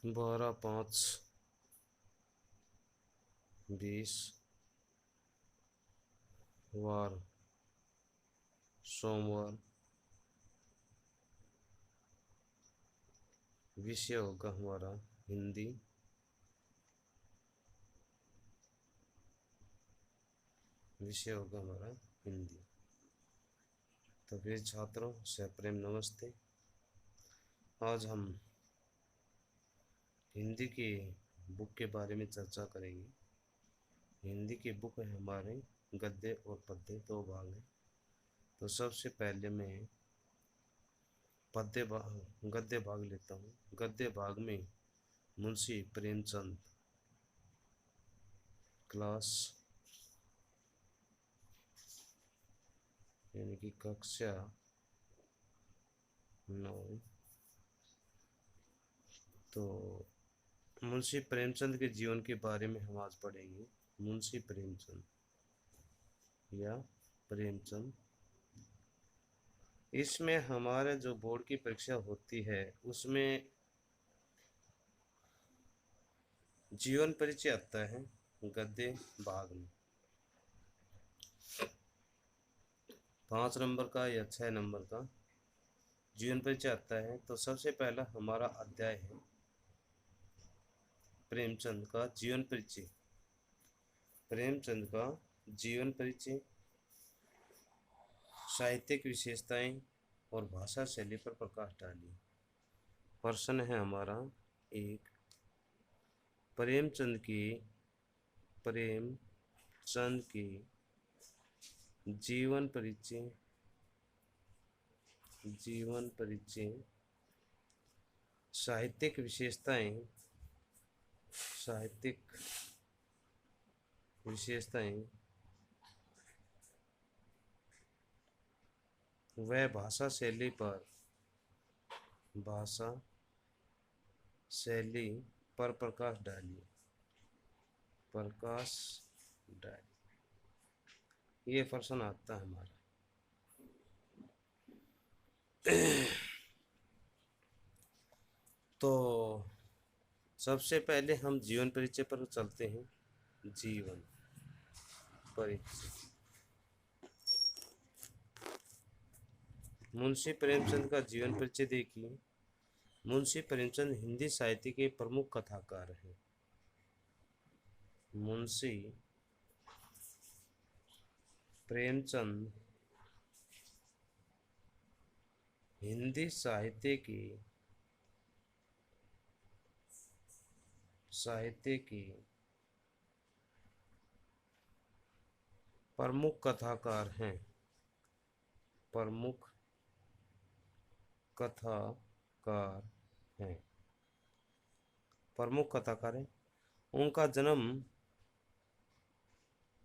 12/5/20 वार सोमवार। विषय होगा हमारा हिंदी। विषय होगा हमारा हिंदी। तो प्रिय छात्रों, सप्रेम नमस्ते। आज हम हिंदी की बुक के बारे में चर्चा करेंगे। हिंदी की बुक है हमारे गद्य और पद्य, दो भाग हैं। तो सबसे पहले मैं गद्य भाग लेता हूँ। गद्य भाग में मुंशी प्रेमचंद, क्लास यानी कि कक्षा 9। तो मुंशी प्रेमचंद के जीवन के बारे में हम आज पढ़ेंगे। मुंशी प्रेमचंद या प्रेमचंद। इसमें हमारे जो बोर्ड की परीक्षा होती है उसमें जीवन परिचय आता है गद्य भाग में। 5 नंबर का या 6 नंबर का जीवन परिचय आता है। तो सबसे पहला हमारा अध्याय है प्रेमचंद का जीवन परिचय। प्रेमचंद का जीवन परिचय, साहित्यिक विशेषताएं और भाषा शैली पर प्रकाश डालिए। प्रश्न है हमारा एक, प्रेमचंद की जीवन परिचय साहित्यिक विशेषताएं वह भाषा शैली पर प्रकाश डालिए। ये प्रश्न आता है हमारा। तो सबसे पहले हम जीवन परिचय पर चलते हैं। जीवन परिचय। मुंशी प्रेमचंद का जीवन परिचय देखिए। मुंशी प्रेमचंद हिंदी साहित्य के प्रमुख कथाकार हैं। मुंशी प्रेमचंद हिंदी साहित्य के प्रमुख कथाकार हैं।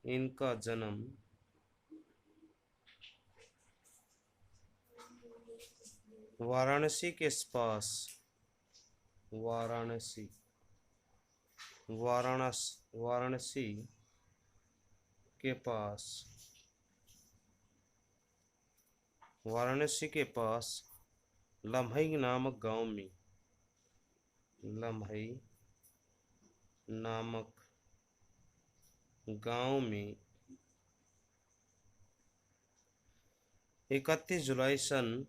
इनका जन्म वाराणसी के पास लम्हई नामक गांव में 31 जुलाई सन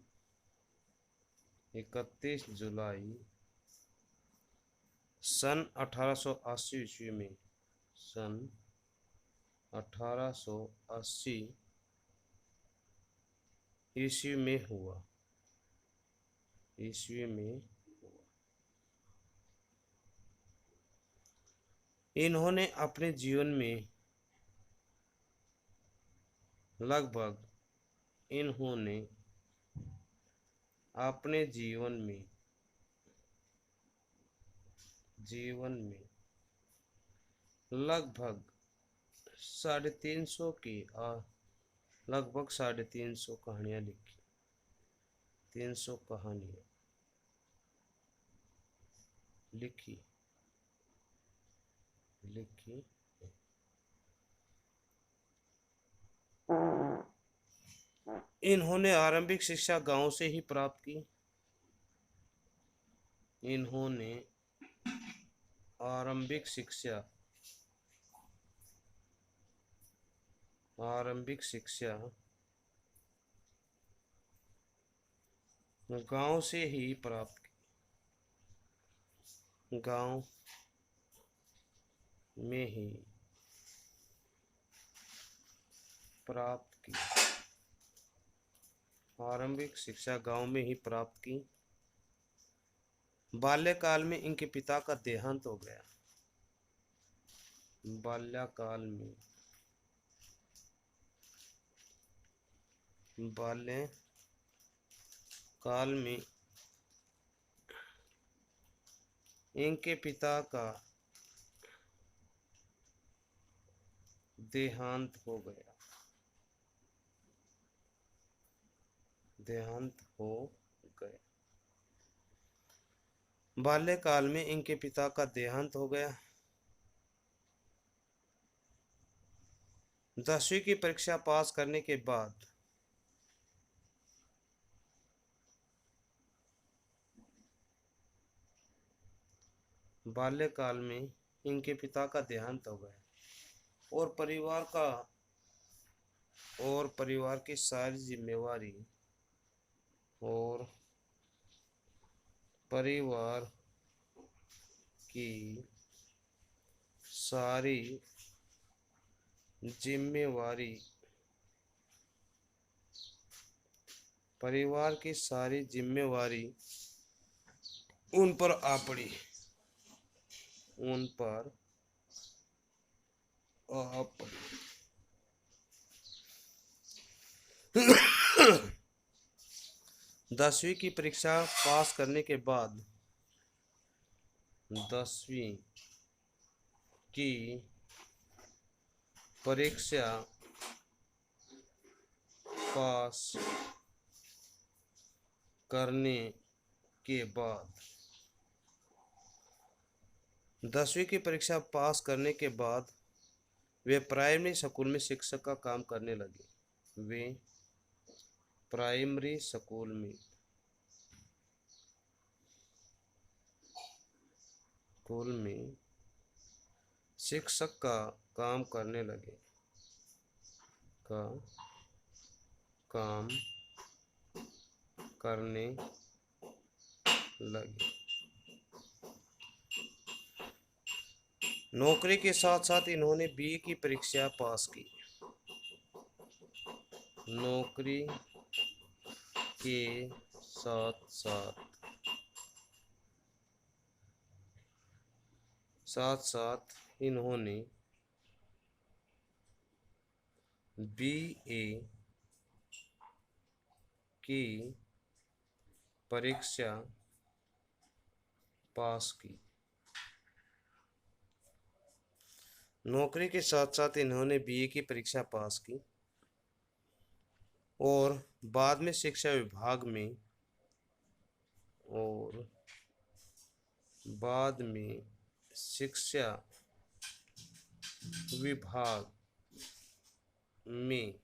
1880 ईस्वी में हुआ। इन्होंने अपने जीवन में लगभग 350 कहानियां लिखी। 300 कहानियां लिखी। इन्होंने आरंभिक शिक्षा गांव से ही प्राप्त की। इन्होंने आरंभिक शिक्षा, आरंभिक शिक्षा गांव से ही प्राप्त की, गांव में ही प्राप्त की, आरंभिक शिक्षा गांव में ही प्राप्त की। बाल्यकाल में इनके पिता का देहांत हो गया, बाल्यकाल में, बाल्यकाल में इनके पिता का देहांत हो गया, देहांत हो गया, बाल्यकाल में इनके पिता का देहांत हो गया। 10वीं की परीक्षा पास करने के बाद बाल्यकाल में इनके पिता का देहांत हो गया और परिवार की सारी जिम्मेवारी, और परिवार की सारी जिम्मेवारी, परिवार की सारी जिम्मेवारी उन पर आ पड़ी, उन पर आ पड़ी। 10वीं की परीक्षा पास करने के बाद, 10वीं की परीक्षा पास करने के बाद, 10वीं की परीक्षा पास करने के बाद वे प्राइमरी स्कूल में शिक्षक का काम करने लगे। वे प्राइमरी स्कूल में शिक्षक का काम करने लगे, काम करने लगे। नौकरी के साथ साथ इन्होंने बीए की परीक्षा पास की। नौकरी के साथ साथ इन्होंने बीए की परीक्षा पास की। नौकरी के साथ साथ इन्होंने बीए की परीक्षा पास की और बाद में शिक्षा विभाग में, और बाद में शिक्षा विभाग में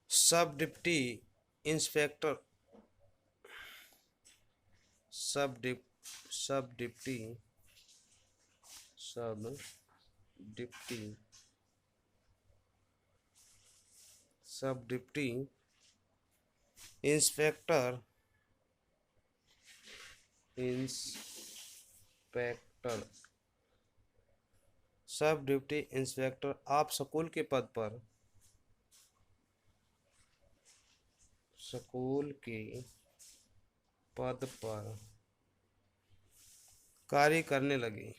सब डिप्टी इंस्पेक्टर, सब डिप्टी इंस्पेक्टर सब डिप्टी इंस्पेक्टर ऑफ स्कूल के पद पर, स्कूल के पद पर कार्य करने लगे।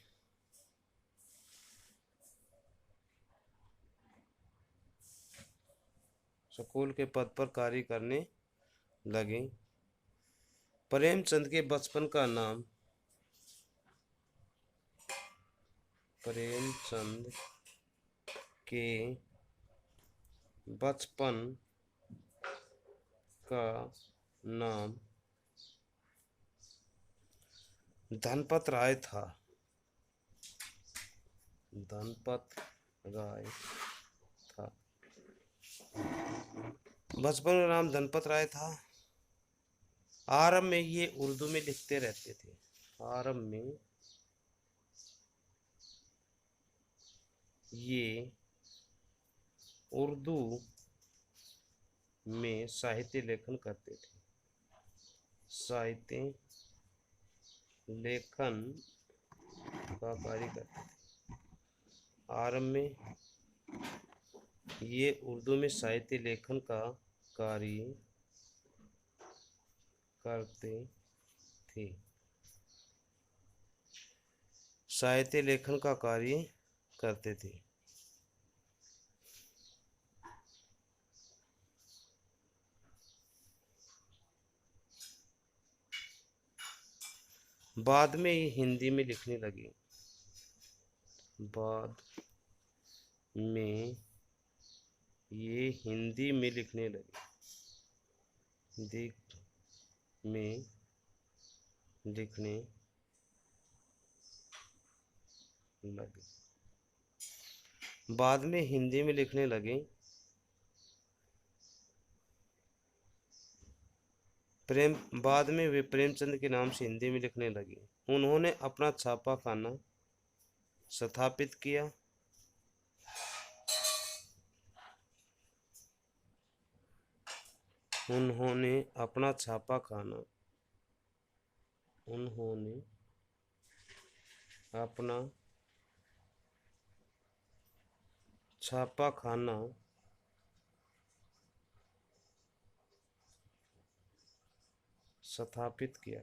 स्कूल के पद पर कार्य करने लगे। प्रेमचंद के बचपन का नाम, प्रेमचंद के बचपन का नाम धनपत राय था। धनपत राय था, बचपन का नाम धनपत राय था। आरंभ में ये उर्दू में लिखते रहते थे। आरंभ में ये उर्दू में साहित्य लेखन करते थे। साहित्य लेखन का कार्य करते थे। आरंभ में ये उर्दू में साहित्य लेखन का कार्य करते थे। साहित्य लेखन का कार्य करते थे। बाद में ये हिंदी में लिखने लगे। बाद में ये हिंदी में लिखने लगे। में लिखने लगे। बाद में हिंदी में लिखने लगे। बाद में वे प्रेमचंद के नाम से हिंदी में लिखने लगे। उन्होंने अपना छापाखाना स्थापित किया। उन्होंने अपना छापाखाना स्थापित किया।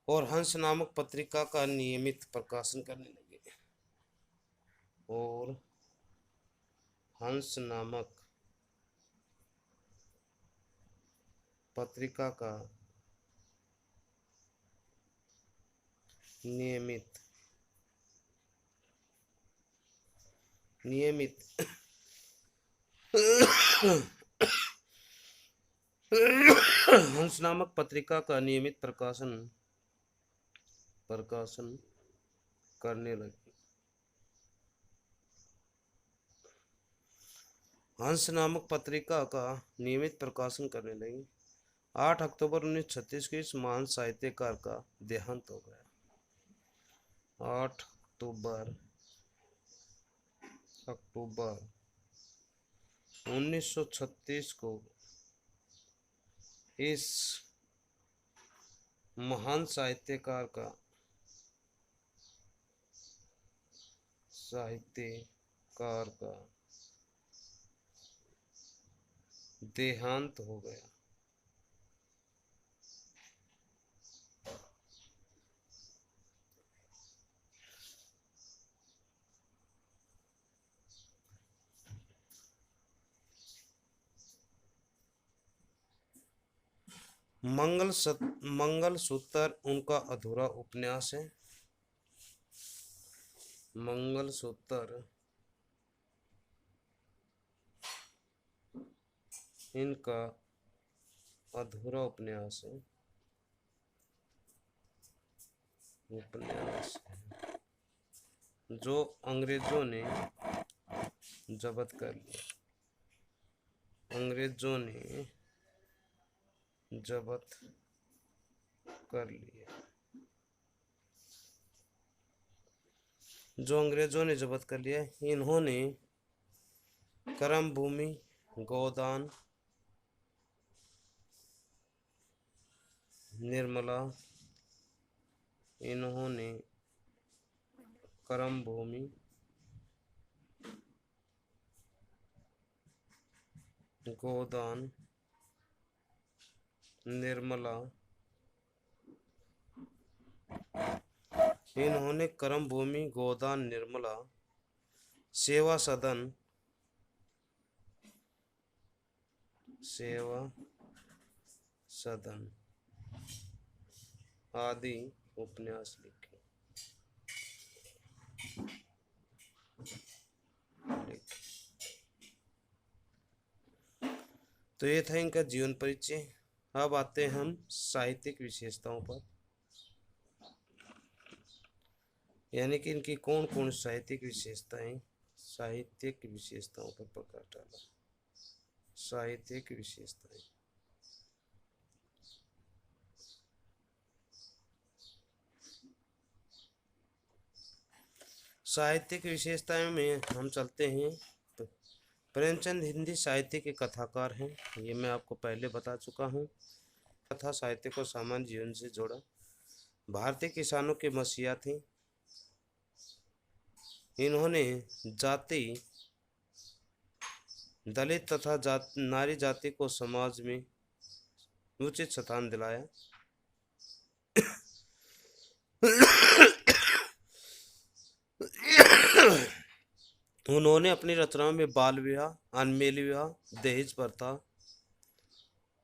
और हंस नामक पत्रिका का नियमित प्रकाशन करने लगे। और हंस नामक पत्रिका का नियमित हंस नामक पत्रिका का नियमित प्रकाशन करने लगे। हंस नामक पत्रिका का नियमित प्रकाशन करने लगे। 8 अक्टूबर 1936 को इस महान साहित्यकार का देहांत हो गया। 8 अक्टूबर 1936 को इस महान साहित्यकार का देहांत हो गया। मंगलसूत्र उनका अधूरा उपन्यास है। मंगलसूत्र इनका अधूरा उपन्यास है। जो अंग्रेजों ने जब्त कर लिया। जो अंग्रेजों ने जब्त कर लिया। इन्होंने कर्म भूमि, गोदान, निर्मला, इन्होंने कर्म भूमि, गोदान, निर्मला, इन्होंने कर्म भूमि, गोदान, निर्मला, सेवा सदन आदि उपन्यास लिखे। तो ये था इनका जीवन परिचय। अब आते हैं हम साहित्यिक विशेषताओं पर, यानी कि इनकी कौन कौन साहित्यिक विशेषताएं साहित्य की विशेषताओं पर प्रकाश डाला। साहित्य की विशेषताएं। साहित्य की विशेषताएं में हम चलते हैं। प्रेमचंद हिंदी साहित्य के कथाकार हैं, ये मैं आपको पहले बता चुका हूँ। कथा साहित्य को सामान्य जीवन से जोड़ा। भारतीय किसानों के मसीहा थे। इन्होंने जाति, दलित तथा नारी जाति को समाज में उचित स्थान दिलाया। उन्होंने अपनी रचनाओं में बाल विवाह, अनमेल विवाह, दहेज प्रथा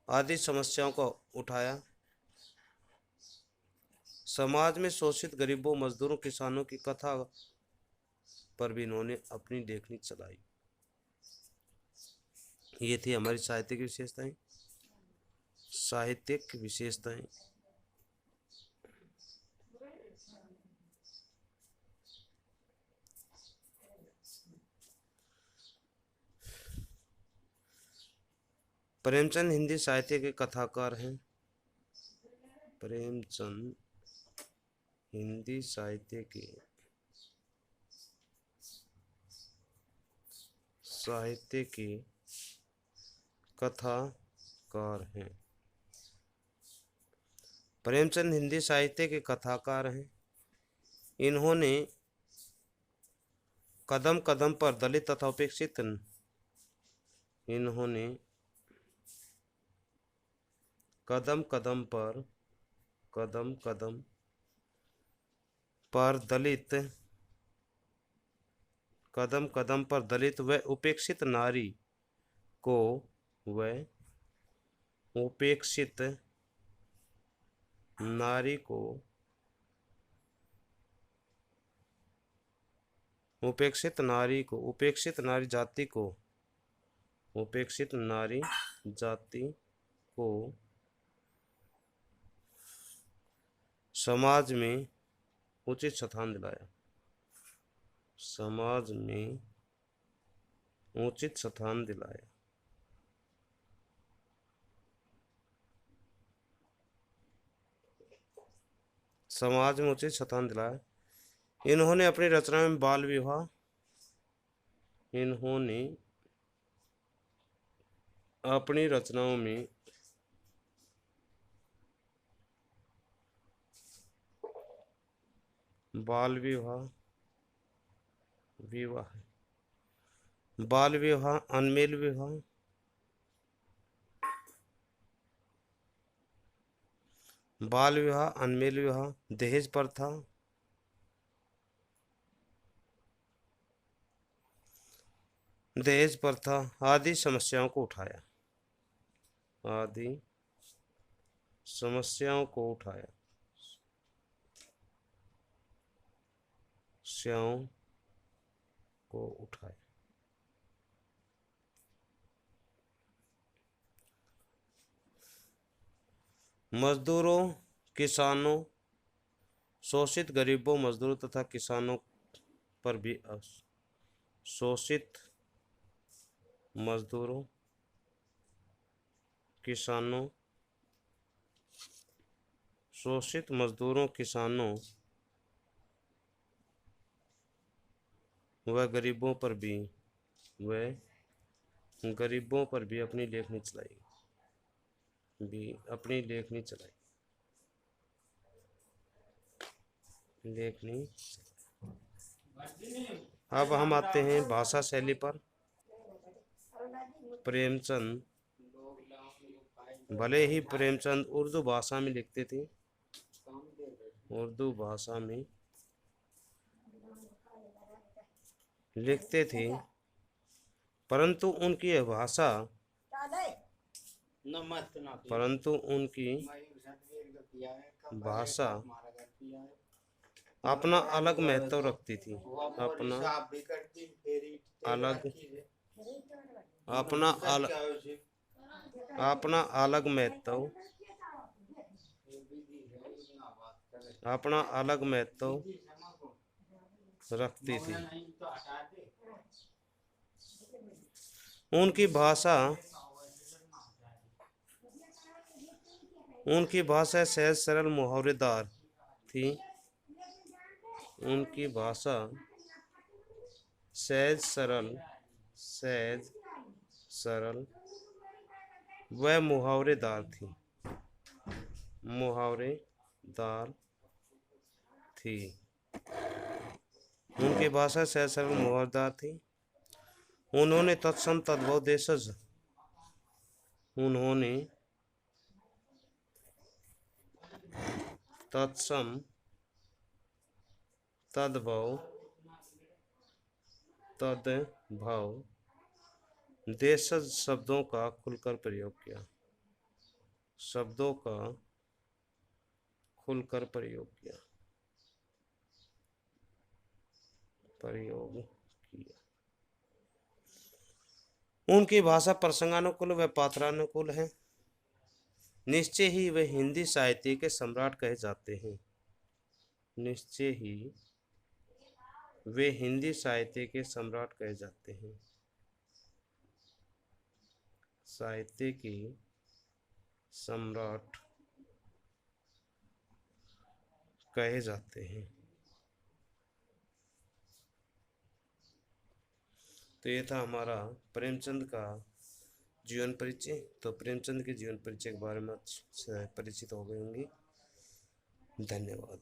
आदि समस्याओं को उठाया। समाज में शोषित गरीबों, मजदूरों, किसानों की कथा पर भी इन्होंने अपनी लेखनी चलाई। ये थी हमारी साहित्यिक विशेषताएं। साहित्यिक विशेषताएं। प्रेमचंद हिंदी साहित्य के कथाकार हैं। प्रेमचंद हिंदी साहित्य के कथाकार हैं। प्रेमचंद हिंदी साहित्य के कथाकार हैं। इन्होंने कदम कदम पर दलित तथा उपेक्षित कदम कदम पर दलित व उपेक्षित नारी को उपेक्षित नारी जाति को समाज में उचित स्थान दिलाया। समाज में उचित स्थान दिलाया। समाज में उचित स्थान दिलाया। इन्होंने अपनी रचना में बाल विवाह, इन्होंने अपनी रचनाओं में बाल विवाह, अनमेल विवाह, दहेज प्रथा आदि समस्याओं को उठाया। मजदूरों, किसानों, शोषित गरीबों, मजदूरों तथा किसानों पर भी शोषित मजदूरों, किसानों व गरीबों पर भी अपनी लेखनी चलाई। अब हम आते हैं भाषा शैली पर। प्रेमचंद, भले ही प्रेमचंद उर्दू भाषा में लिखते थे, परंतु उनकी भाषा अपना अलग महत्व रखती थी। अपना अलग महत्व रखती थी। उनकी भाषा सहज सरल मुहावरेदार थी। उनकी भाषा सहज सरल व मुहावरेदार थी। मुहावरेदार थी। उनकी भाषा सहज सरल मुहावरेदार थी। उन्होंने तत्सम तद्भव देशज उन्होंने तत्सम तद्भव देशज शब्दों का खुलकर प्रयोग किया। शब्दों का खुलकर प्रयोग किया। उनकी भाषा प्रसंगानुकूल व पात्रानुकूल है। निश्चय ही वे हिंदी साहित्य के सम्राट कहे जाते हैं। निश्चय ही वे हिंदी साहित्य के सम्राट कहे जाते हैं। साहित्य के सम्राट कहे जाते हैं। तो ये था हमारा प्रेमचंद का जीवन परिचय। तो प्रेमचंद के जीवन परिचय के बारे में अच्छे से परिचित हो गए होंगे। धन्यवाद।